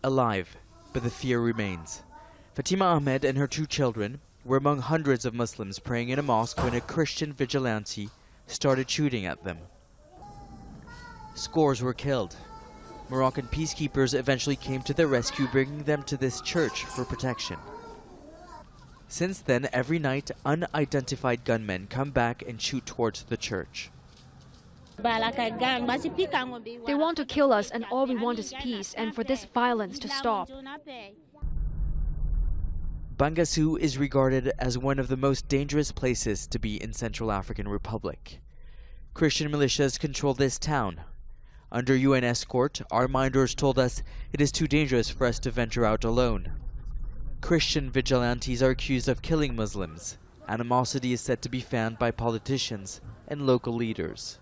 alive, but the fear remains. Fatima Ahmed and her 2 children were among hundreds of Muslims praying in a mosque when a Christian vigilante started shooting at them. Scores were killed. Moroccan peacekeepers eventually came to their rescue, bringing them to this church for protection. Since then, every night, unidentified gunmen come back and shoot towards the church. They want to kill us, and all we want is peace and for this violence to stop. Bangassou is regarded as one of the most dangerous places to be in Central African Republic. Christian militias control this town. Under UN escort, our minders told us it is too dangerous for us to venture out alone. Christian vigilantes are accused of killing Muslims. Animosity is said to be fanned by politicians and local leaders.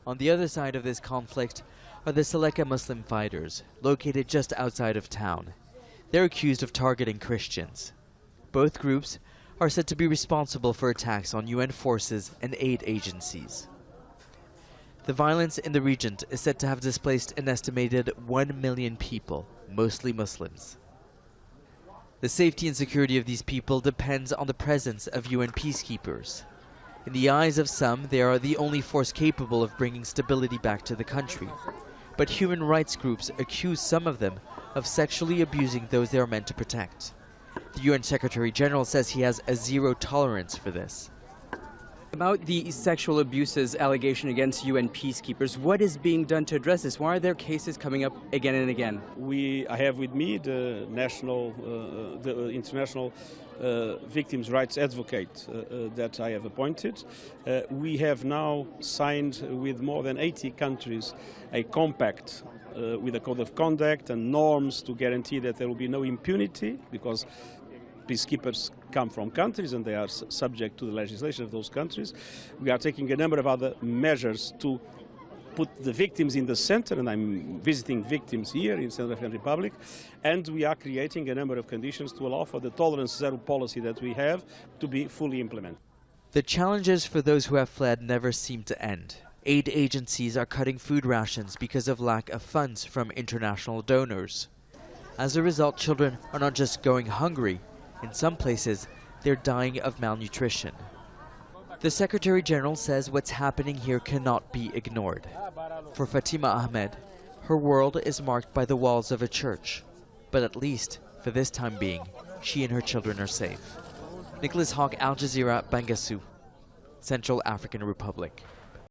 On the other side of this conflict are the Seleka Muslim fighters, located just outside of town. They're accused of targeting Christians. Both groups are said to be responsible for attacks on UN forces and aid agencies. The violence in the region is said to have displaced an estimated 1 million people, mostly Muslims. The safety and security of these people depends on the presence of UN peacekeepers. In the eyes of some, they are the only force capable of bringing stability back to the country. But human rights groups accuse some of them of sexually abusing those they are meant to protect. The UN Secretary-General says he has a zero tolerance for this. About the sexual abuses allegation against UN peacekeepers, what is being done to address this? Why are there cases coming up again and again? I have with me the international victims' rights advocate that I have appointed. We have now signed with more than 80 countries a compact with a code of conduct and norms to guarantee that there will be no impunity, because peacekeepers come from countries and they are subject to the legislation of those countries. We are taking a number of other measures to put the victims in the center, and I'm visiting victims here in Central African Republic, and we are creating a number of conditions to allow for the tolerance zero policy that we have to be fully implemented. The challenges for those who have fled never seem to end. Aid agencies are cutting food rations because of lack of funds from international donors. As a result, children are not just going hungry. In some places, they're dying of malnutrition. The Secretary-General says what's happening here cannot be ignored. For Fatima Ahmed, her world is marked by the walls of a church. But at least, for this time being, she and her children are safe. Nicolas, Haque, Al Jazeera, Bangassou, Central African Republic.